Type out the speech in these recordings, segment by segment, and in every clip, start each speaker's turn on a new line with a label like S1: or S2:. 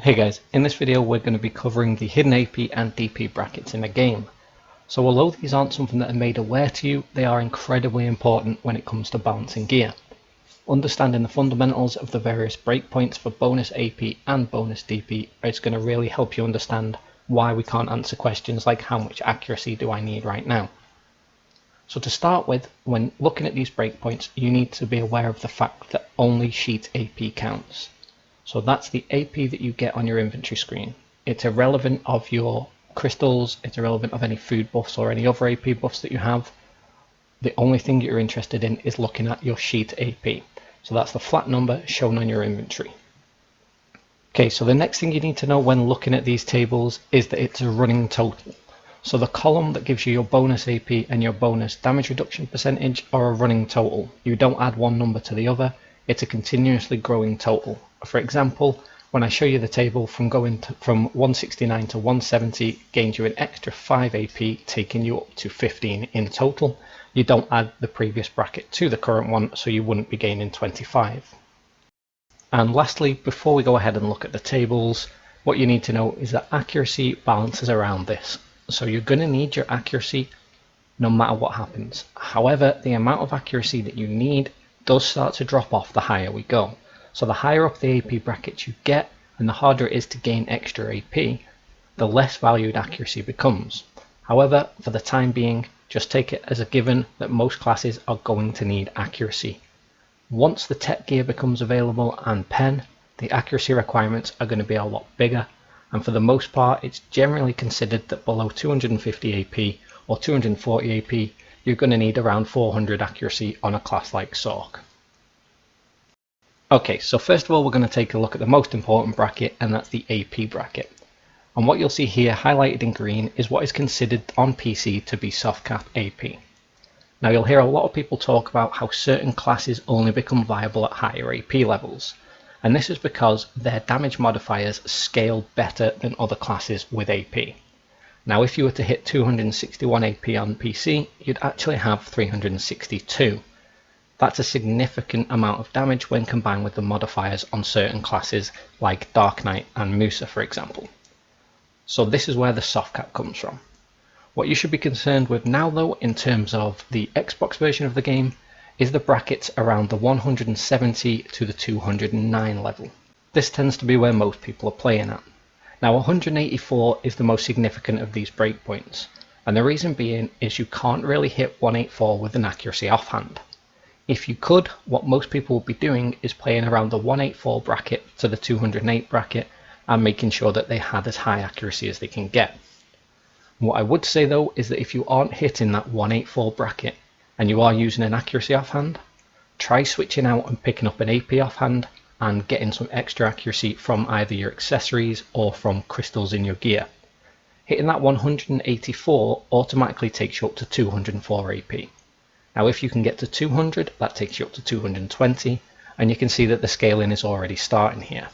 S1: Hey guys, in this video we're going to be covering the hidden AP and DP brackets in a game. So although these aren't something that are made aware to you, they are incredibly important when it comes to balancing gear. Understanding the fundamentals of the various breakpoints for bonus AP and bonus DP is going to really help you understand why we can't answer questions like how much accuracy do I need right now. So to start with, when looking at these breakpoints, you need to be aware of the fact that only sheet AP counts. So that's the AP that you get on your inventory screen. It's irrelevant of your crystals, it's irrelevant of any food buffs or any other AP buffs that you have. The only thing you're interested in is looking at your sheet AP. So that's the flat number shown on your inventory. Okay, so the next thing you need to know when looking at these tables is that it's a running total. So the column that gives you your bonus AP and your bonus damage reduction percentage are a running total. You don't add one number to the other, it's a continuously growing total. For example, when I show you the table from from 169 to 170 gains you an extra 5 AP, taking you up to 15 in total. You don't add the previous bracket to the current one, so you wouldn't be gaining 25. And lastly, before we go ahead and look at the tables, what you need to know is that accuracy balances around this. So you're going to need your accuracy no matter what happens. However, the amount of accuracy that you need does start to drop off the higher we go. So the higher up the AP brackets you get, and the harder it is to gain extra AP, the less valued accuracy becomes. However, for the time being, just take it as a given that most classes are going to need accuracy. Once the tech gear becomes available and pen, the accuracy requirements are going to be a lot bigger, and for the most part it's generally considered that below 250 AP or 240 AP you're going to need around 400 accuracy on a class like Sork. Okay, so first of all we're going to take a look at the most important bracket, and that's the AP bracket. And what you'll see here highlighted in green is what is considered on PC to be soft cap AP. Now you'll hear a lot of people talk about how certain classes only become viable at higher AP levels, and this is because their damage modifiers scale better than other classes with AP. Now if you were to hit 261 AP on PC, you'd actually have 362. That's a significant amount of damage when combined with the modifiers on certain classes like Dark Knight and Musa, for example. So this is where the soft cap comes from. What you should be concerned with now though, in terms of the Xbox version of the game, is the brackets around the 170 to the 209 level. This tends to be where most people are playing at. Now 184 is the most significant of these breakpoints, and the reason being is you can't really hit 184 with an accuracy offhand. If you could, what most people would be doing is playing around the 184 bracket to the 208 bracket and making sure that they had as high accuracy as they can get. What I would say though is that if you aren't hitting that 184 bracket and you are using an accuracy offhand, try switching out and picking up an AP offhand and getting some extra accuracy from either your accessories or from crystals in your gear. Hitting that 184 automatically takes you up to 204 AP. Now if you can get to 200, that takes you up to 220, and you can see that the scaling is already starting here.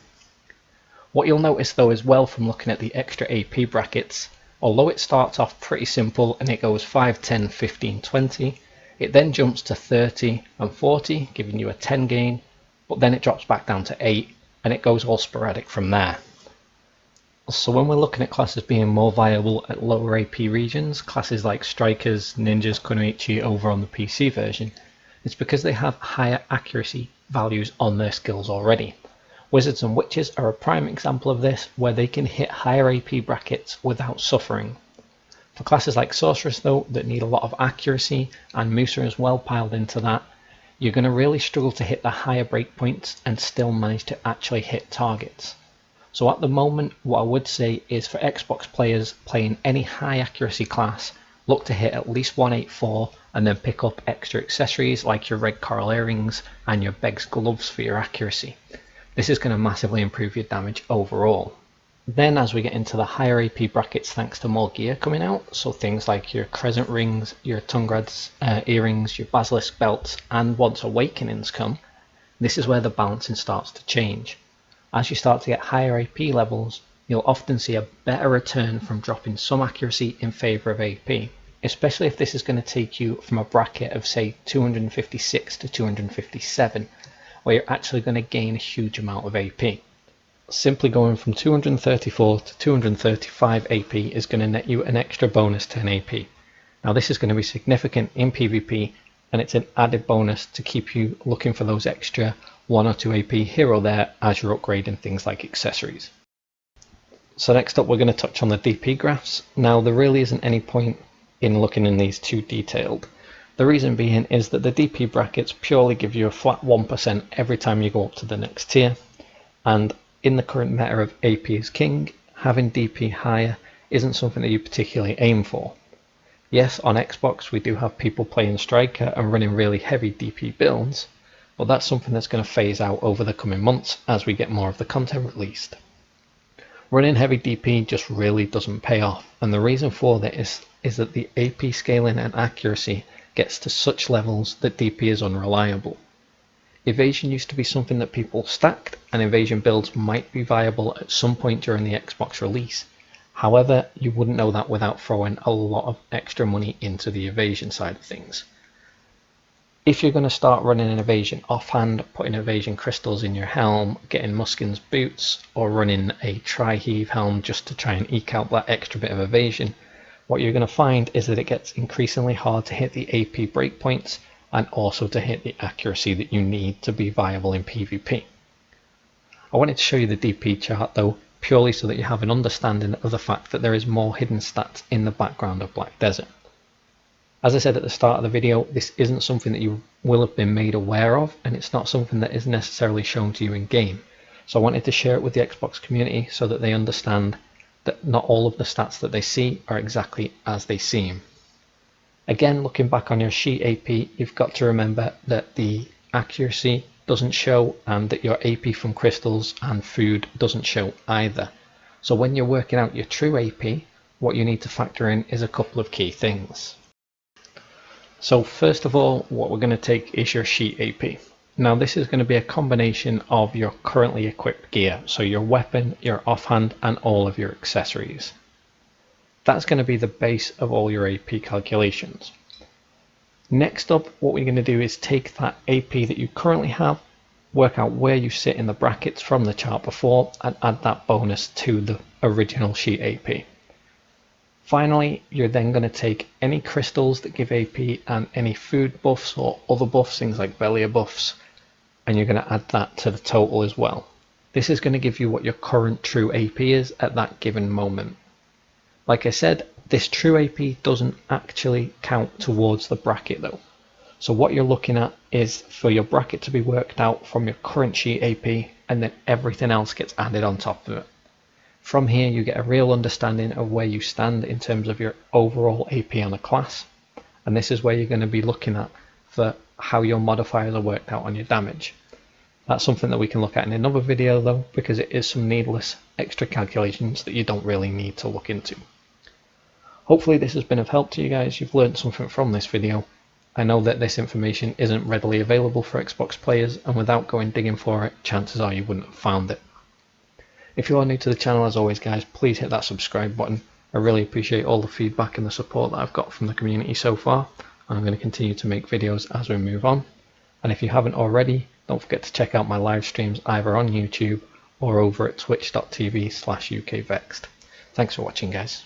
S1: What you'll notice though as well from looking at the extra AP brackets, although it starts off pretty simple and it goes 5, 10, 15, 20, it then jumps to 30 and 40, giving you a 10 gain, but then it drops back down to 8 and it goes all sporadic from there. So when we're looking at classes being more viable at lower AP regions, classes like Strikers, Ninjas, Kunoichi over on the PC version, it's because they have higher accuracy values on their skills already. Wizards and Witches are a prime example of this, where they can hit higher AP brackets without suffering. For classes like Sorceress though, that need a lot of accuracy, and Musa is well piled into that, you're going to really struggle to hit the higher breakpoints and still manage to actually hit targets. So at the moment, what I would say is for Xbox players playing any high accuracy class, look to hit at least 184 and then pick up extra accessories like your red coral earrings and your Beg's gloves for your accuracy. This is going to massively improve your damage overall. Then as we get into the higher AP brackets thanks to more gear coming out, so things like your crescent rings, your Tungrad's earrings, your basilisk belts, and once awakenings come, this is where the balancing starts to change. As you start to get higher AP levels, you'll often see a better return from dropping some accuracy in favour of AP, especially if this is going to take you from a bracket of say 256 to 257, where you're actually going to gain a huge amount of AP. simply going from 234 to 235 AP is going to net you an extra bonus 10 AP. Now this is going to be significant in PvP, and it's an added bonus to keep you looking for those extra 1 or 2 AP here or there as you're upgrading things like accessories. So next up we're going to touch on the DP graphs. Now there really isn't any point in looking in these too detailed. The reason being is that the DP brackets purely give you a flat 1% every time you go up to the next tier, and in the current meta of AP is king, having DP higher isn't something that you particularly aim for. Yes, on Xbox we do have people playing Striker and running really heavy DP builds, but that's something that's going to phase out over the coming months as we get more of the content released. Running heavy DP just really doesn't pay off, and the reason for that is that the AP scaling and accuracy gets to such levels that DP is unreliable. Evasion used to be something that people stacked, and evasion builds might be viable at some point during the Xbox release. However, you wouldn't know that without throwing a lot of extra money into the evasion side of things. If you're going to start running an evasion offhand, putting evasion crystals in your helm, getting Muskin's boots, or running a tri-heave helm just to try and eke out that extra bit of evasion, what you're going to find is that it gets increasingly hard to hit the AP breakpoints and also to hit the accuracy that you need to be viable in PvP. I wanted to show you the DP chart though, purely so that you have an understanding of the fact that there is more hidden stats in the background of Black Desert. As I said at the start of the video, this isn't something that you will have been made aware of, and it's not something that is necessarily shown to you in game. So I wanted to share it with the Xbox community so that they understand that not all of the stats that they see are exactly as they seem. Again, looking back on your sheet AP, you've got to remember that the accuracy doesn't show and that your AP from crystals and food doesn't show either. So when you're working out your true AP, what you need to factor in is a couple of key things. So first of all, what we're going to take is your sheet AP. Now this is going to be a combination of your currently equipped gear, so your weapon, your offhand, and all of your accessories. That's going to be the base of all your AP calculations. Next up, what we're going to do is take that AP that you currently have, work out where you sit in the brackets from the chart before, and add that bonus to the original sheet AP. Finally, you're then going to take any crystals that give AP and any food buffs or other buffs, things like Velia buffs, and you're going to add that to the total as well. This is going to give you what your current true AP is at that given moment. Like I said, this true AP doesn't actually count towards the bracket though. So what you're looking at is for your bracket to be worked out from your current sheet AP, and then everything else gets added on top of it. From here you get a real understanding of where you stand in terms of your overall AP on a class, and this is where you're going to be looking at for how your modifiers are worked out on your damage. That's something that we can look at in another video though, because it is some needless extra calculations that you don't really need to look into. Hopefully this has been of help to you guys. You've learned something from this video. I know that this information isn't readily available for Xbox players, and without going digging for it, chances are you wouldn't have found it. If you are new to the channel, as always guys, please hit that subscribe button. I really appreciate all the feedback and the support that I've got from the community so far, and I'm going to continue to make videos as we move on. And if you haven't already, don't forget to check out my live streams either on YouTube or over at twitch.tv/UKVexed. Thanks for watching guys.